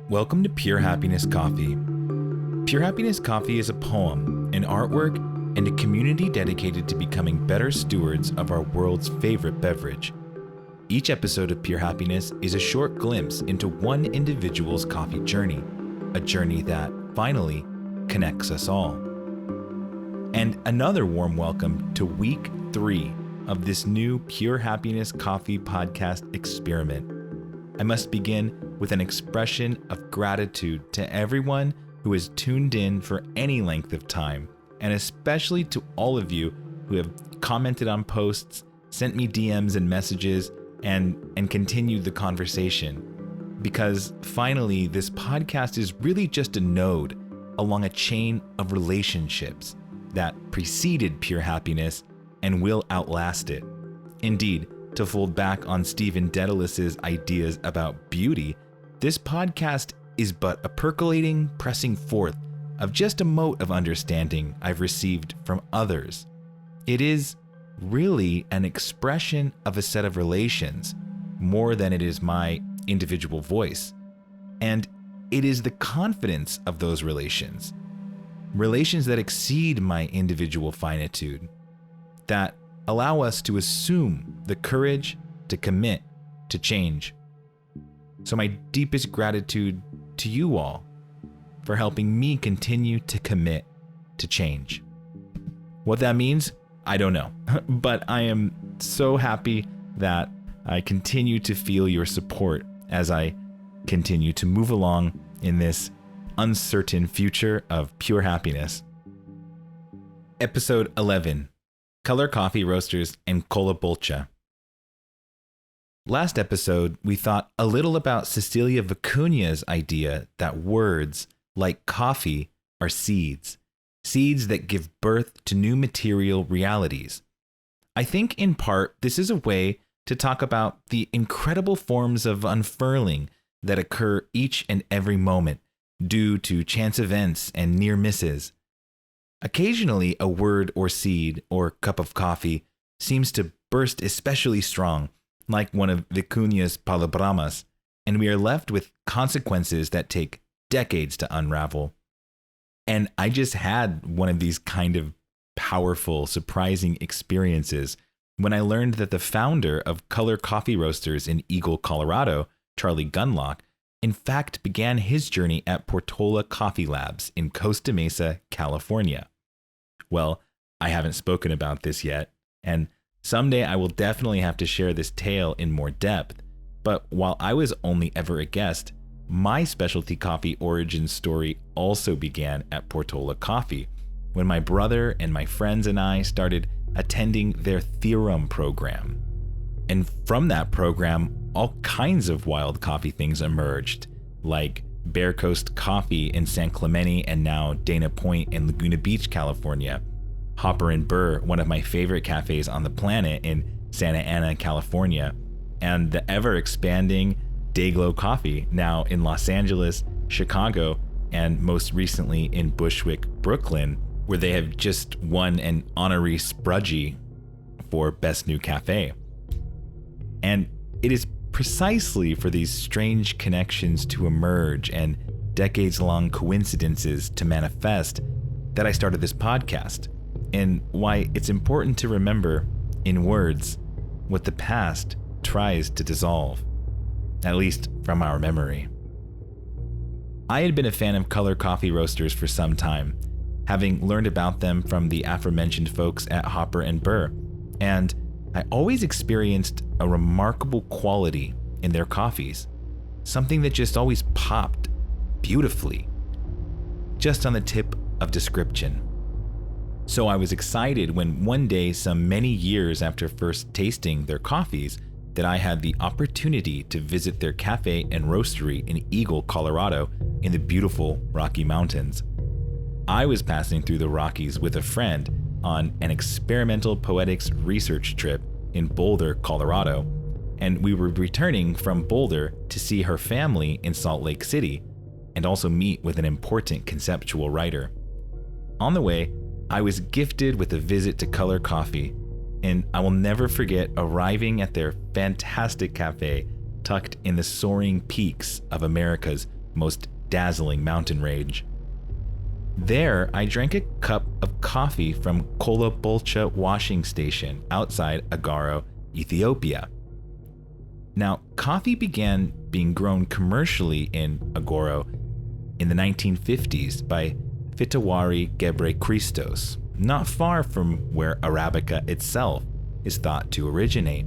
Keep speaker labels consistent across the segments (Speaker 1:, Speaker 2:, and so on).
Speaker 1: Welcome to Pure Happiness Coffee. Pure Happiness Coffee is a poem, an artwork, and a community dedicated to becoming better stewards of our world's favorite beverage. Each episode of Pure Happiness is a short glimpse into one individual's coffee journey, a journey that, finally, connects us all. And another warm welcome to week 3 of this new Pure Happiness Coffee podcast experiment. I must begin with an expression of gratitude to everyone who has tuned in for any length of time, and especially to all of you who have commented on posts, sent me DMs and messages, and continued the conversation. Because finally, this podcast is really just a node along a chain of relationships that preceded Pure Happiness and will outlast it. Indeed, to fold back on Stephen Dedalus's ideas about beauty, this podcast is but a percolating pressing forth of just a mote of understanding I've received from others. It is really an expression of a set of relations more than it is my individual voice. And it is the confidence of those relations that exceed my individual finitude, that allow us to assume the courage to commit to change. So my deepest gratitude to you all for helping me continue to commit to change. What that means, I don't know, but I am so happy that I continue to feel your support as I continue to move along in this uncertain future of pure happiness. Episode 11. Color Coffee Roasters and Kolla Bolcha. Last episode, we thought a little about Cecilia Vicuña's idea that words, like coffee, are seeds that give birth to new material realities. I think in part, this is a way to talk about the incredible forms of unfurling that occur each and every moment due to chance events and near misses. Occasionally, a word or seed or cup of coffee seems to burst especially strong, like one of Vicuña's palabramas, and we are left with consequences that take decades to unravel. And I just had one of these kind of powerful, surprising experiences when I learned that the founder of Color Coffee Roasters in Eagle, Colorado, Charlie Gunlock, in fact began his journey at Portola Coffee Labs in Costa Mesa, California. Well, I haven't spoken about this yet, and someday I will definitely have to share this tale in more depth. But while I was only ever a guest, my specialty coffee origin story also began at Portola Coffee, when my brother and my friends and I started attending their Theorem program. And from that program, all kinds of wild coffee things emerged, like Bear Coast Coffee in San Clemente and now Dana Point in Laguna Beach, California, Hopper and Burr, one of my favorite cafes on the planet in Santa Ana, California, and the ever-expanding Dayglow Coffee, now in Los Angeles, Chicago, and most recently in Bushwick, Brooklyn, where they have just won an honorary Sprudgie for Best New Cafe. And it is precisely for these strange connections to emerge and decades-long coincidences to manifest that I started this podcast, and why it's important to remember, in words, what the past tries to dissolve, at least from our memory. I had been a fan of Color Coffee Roasters for some time, having learned about them from the aforementioned folks at Hopper and Burr, and I always experienced a remarkable quality in their coffees, something that just always popped beautifully, just on the tip of description. So I was excited when one day, some many years after first tasting their coffees, that I had the opportunity to visit their cafe and roastery in Eagle, Colorado, in the beautiful Rocky Mountains. I was passing through the Rockies with a friend on an experimental poetics research trip in Boulder, Colorado, and we were returning from Boulder to see her family in Salt Lake City and also meet with an important conceptual writer. On the way, I was gifted with a visit to Color Coffee, and I will never forget arriving at their fantastic cafe tucked in the soaring peaks of America's most dazzling mountain range. There, I drank a cup of coffee from Kolla Bolcha washing station outside Agaro, Ethiopia. Now, coffee began being grown commercially in Agoro in the 1950s by Fitawari Gebre Christos, not far from where Arabica itself is thought to originate.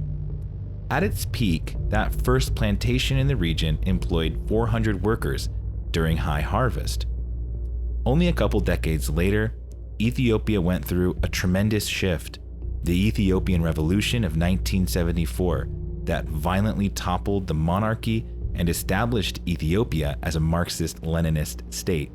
Speaker 1: At its peak, that first plantation in the region employed 400 workers during high harvest. Only a couple decades later, Ethiopia went through a tremendous shift, the Ethiopian Revolution of 1974, that violently toppled the monarchy and established Ethiopia as a Marxist-Leninist state.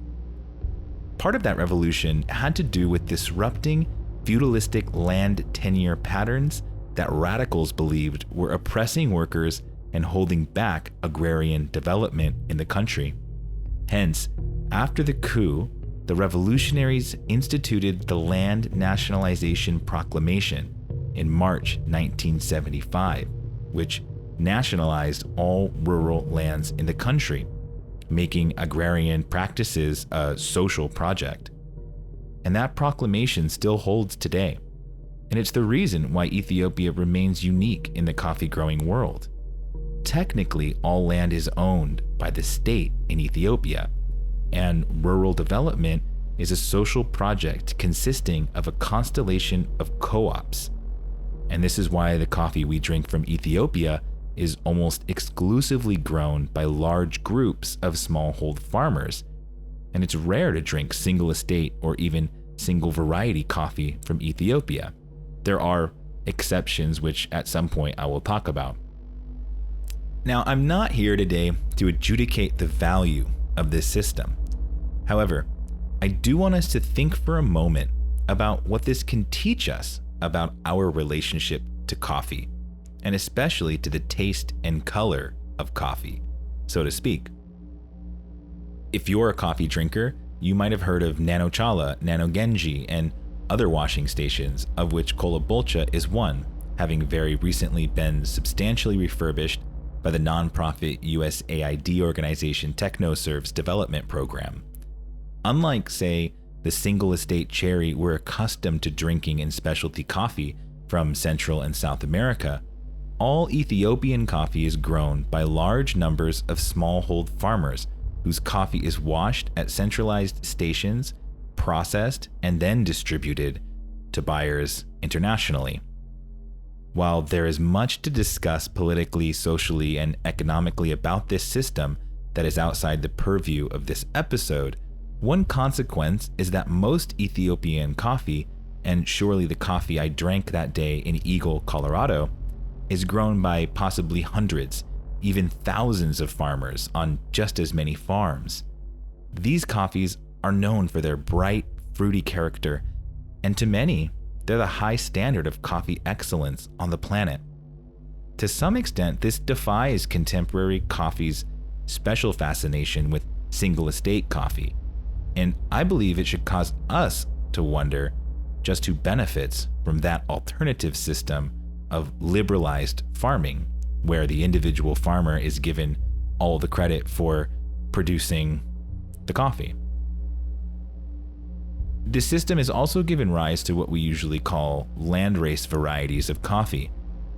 Speaker 1: Part of that revolution had to do with disrupting feudalistic land tenure patterns that radicals believed were oppressing workers and holding back agrarian development in the country. Hence, after the coup, the revolutionaries instituted the Land Nationalization Proclamation in March 1975, which nationalized all rural lands in the country, making agrarian practices a social project. And that proclamation still holds today. And it's the reason why Ethiopia remains unique in the coffee growing world. Technically, all land is owned by the state in Ethiopia, and rural development is a social project consisting of a constellation of co-ops. And this is why the coffee we drink from Ethiopia is almost exclusively grown by large groups of smallhold farmers. And it's rare to drink single estate or even single variety coffee from Ethiopia. There are exceptions, which at some point I will talk about. Now, I'm not here today to adjudicate the value of this system. However, I do want us to think for a moment about what this can teach us about our relationship to coffee, and especially to the taste and color of coffee, so to speak. If you're a coffee drinker, you might have heard of Nano Chala, Nano Genji, and other washing stations, of which Kolla Bolcha is one, having very recently been substantially refurbished by the nonprofit USAID organization TechnoServe's development program. Unlike, say, the single estate cherry we're accustomed to drinking in specialty coffee from Central and South America, all Ethiopian coffee is grown by large numbers of smallhold farmers whose coffee is washed at centralized stations, processed, and then distributed to buyers internationally. While there is much to discuss politically, socially, and economically about this system that is outside the purview of this episode, one consequence is that most Ethiopian coffee, and surely the coffee I drank that day in Eagle, Colorado, is grown by possibly hundreds, even thousands of farmers on just as many farms. These coffees are known for their bright, fruity character, and to many, they're the high standard of coffee excellence on the planet. To some extent, this defies contemporary coffee's special fascination with single estate coffee, and I believe it should cause us to wonder just who benefits from that alternative system of liberalized farming, where the individual farmer is given all the credit for producing the coffee. This system has also given rise to what we usually call landrace varieties of coffee,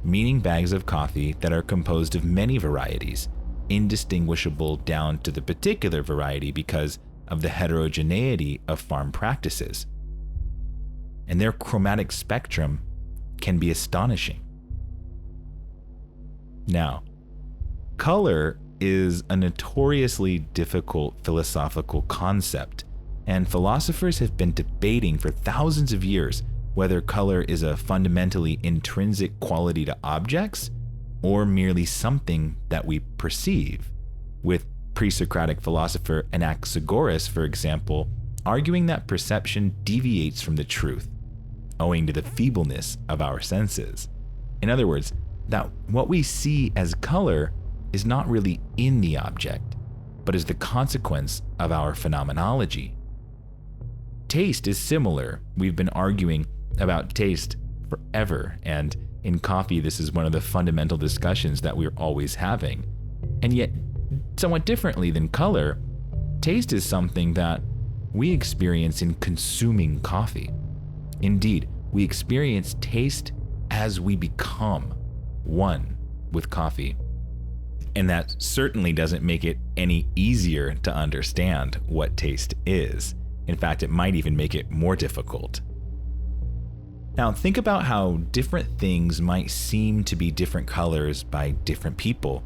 Speaker 1: meaning bags of coffee that are composed of many varieties, indistinguishable down to the particular variety because of the heterogeneity of farm practices. And their chromatic spectrum can be astonishing. Now, color is a notoriously difficult philosophical concept, and philosophers have been debating for thousands of years whether color is a fundamentally intrinsic quality to objects or merely something that we perceive, with pre-Socratic philosopher Anaxagoras, for example, arguing that perception deviates from the truth, owing to the feebleness of our senses. In other words, that what we see as color is not really in the object, but is the consequence of our phenomenology. Taste is similar. We've been arguing about taste forever, and in coffee, this is one of the fundamental discussions that we're always having. And yet, somewhat differently than color, taste is something that we experience in consuming coffee. Indeed, we experience taste as we become one with coffee. And that certainly doesn't make it any easier to understand what taste is. In fact, it might even make it more difficult. Now, think about how different things might seem to be different colors by different people.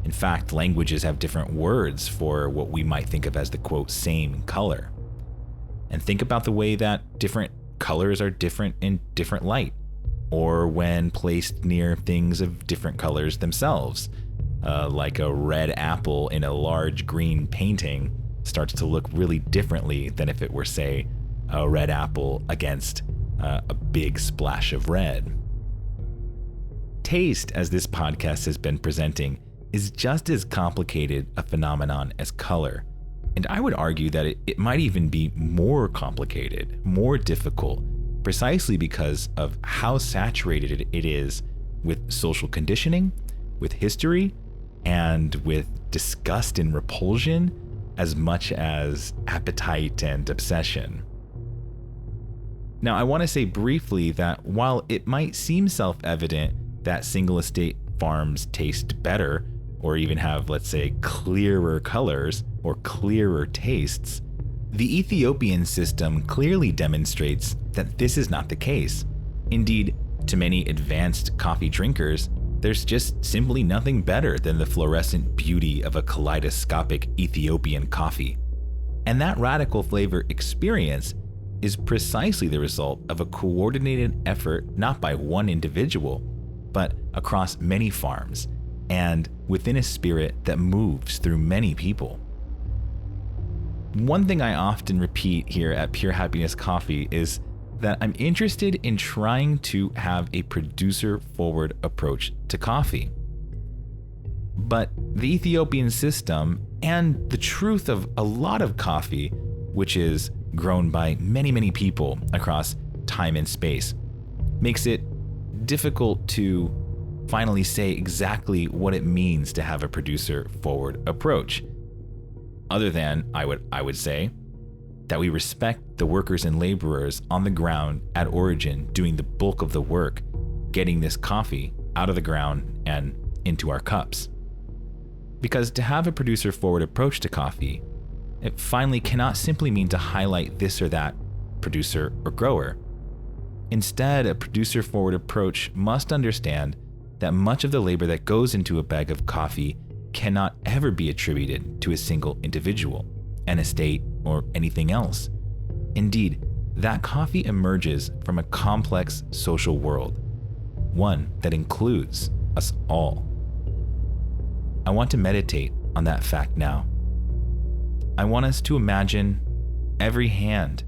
Speaker 1: In fact, languages have different words for what we might think of as the quote, same color. And think about the way that different colors are different in different light, or when placed near things of different colors themselves. Like a red apple in a large green painting starts to look really differently than if it were, say, a red apple against a big splash of red. Taste, as this podcast has been presenting, is just as complicated a phenomenon as color. And I would argue that it might even be more complicated, more difficult, precisely because of how saturated it is with social conditioning, with history, and with disgust and repulsion, as much as appetite and obsession. Now, I want to say briefly that while it might seem self-evident that single estate farms taste better, or even have, let's say, clearer colors or clearer tastes, the Ethiopian system clearly demonstrates that this is not the case. Indeed, to many advanced coffee drinkers, there's just simply nothing better than the fluorescent beauty of a kaleidoscopic Ethiopian coffee. And that radical flavor experience is precisely the result of a coordinated effort not by one individual, but across many farms, and within a spirit that moves through many people. One thing I often repeat here at Pure Happiness Coffee is that I'm interested in trying to have a producer-forward approach to coffee. But the Ethiopian system and the truth of a lot of coffee, which is grown by many, many people across time and space, makes it difficult to finally say exactly what it means to have a producer-forward approach. Other than, I would say, that we respect the workers and laborers on the ground at origin doing the bulk of the work, getting this coffee out of the ground and into our cups. Because to have a producer-forward approach to coffee, it finally cannot simply mean to highlight this or that producer or grower. Instead, a producer-forward approach must understand that much of the labor that goes into a bag of coffee cannot ever be attributed to a single individual, an estate, or anything else. Indeed, that coffee emerges from a complex social world, one that includes us all. I want to meditate on that fact now. I want us to imagine every hand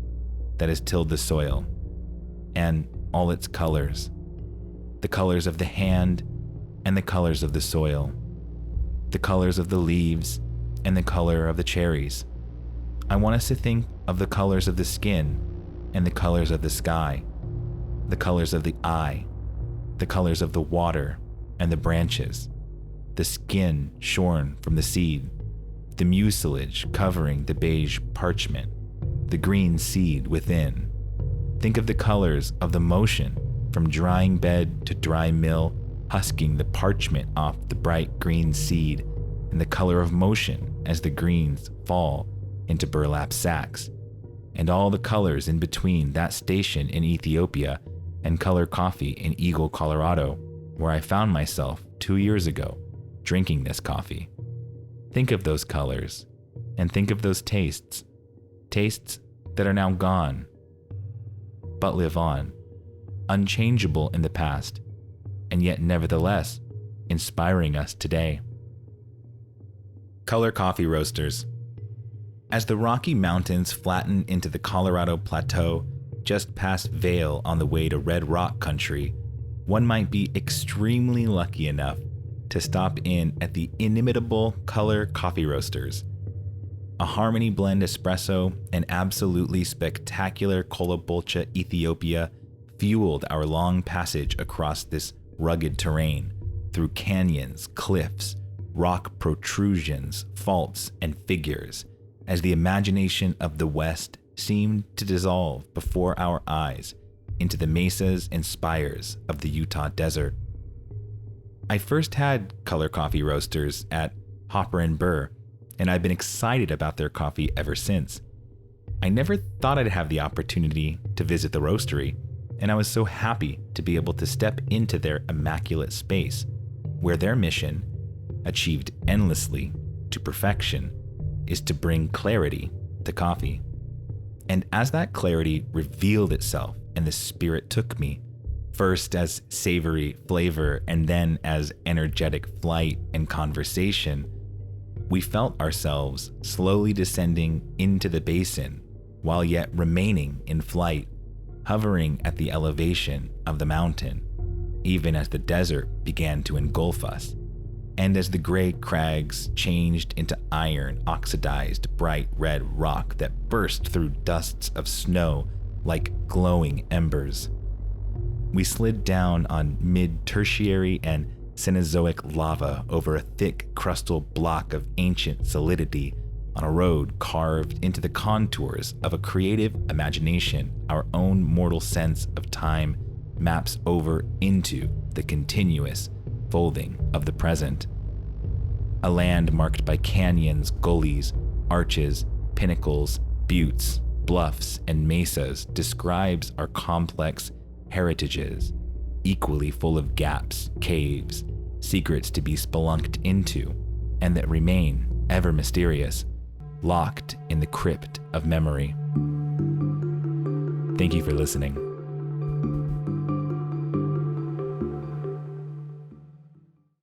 Speaker 1: that has tilled the soil and all its colors, the colors of the hand and the colors of the soil, the colors of the leaves and the color of the cherries. I want us to think of the colors of the skin and the colors of the sky, the colors of the eye, the colors of the water and the branches, the skin shorn from the seed, the mucilage covering the beige parchment, the green seed within. Think of the colors of the motion from drying bed to dry mill, husking the parchment off the bright green seed, and the color of motion as the greens fall into burlap sacks, and all the colors in between that station in Ethiopia and color coffee in Eagle, Colorado, where I found myself 2 years ago drinking this coffee. Think of those colors and think of those tastes that are now gone, but live on, unchangeable in the past, and yet nevertheless inspiring us today. Color coffee roasters. As the Rocky Mountains flatten into the Colorado Plateau just past Vail on the way to Red Rock Country, one might be extremely lucky enough to stop in at the inimitable Color Coffee Roasters. A Harmony Blend Espresso and absolutely spectacular Kolla Bolcha Ethiopia fueled our long passage across this rugged terrain, through canyons, cliffs, rock protrusions, faults, and figures, as the imagination of the West seemed to dissolve before our eyes into the mesas and spires of the Utah desert. I first had color coffee roasters at Hopper and Burr, and I've been excited about their coffee ever since. I never thought I'd have the opportunity to visit the roastery, and I was so happy to be able to step into their immaculate space, where their mission, achieved endlessly to perfection, is to bring clarity to coffee. And as that clarity revealed itself and the spirit took me, first as savory flavor and then as energetic flight and conversation, we felt ourselves slowly descending into the basin while yet remaining in flight, hovering at the elevation of the mountain, even as the desert began to engulf us, and as the gray crags changed into iron oxidized bright red rock that burst through dusts of snow like glowing embers. We slid down on mid-tertiary and Cenozoic lava over a thick crustal block of ancient solidity on a road carved into the contours of a creative imagination our own mortal sense of time maps over into the continuous folding of the present. A land marked by canyons, gullies, arches, pinnacles, buttes, bluffs, and mesas describes our complex heritages, equally full of gaps, caves, secrets to be spelunked into, and that remain ever mysterious, locked in the crypt of memory. Thank you for listening.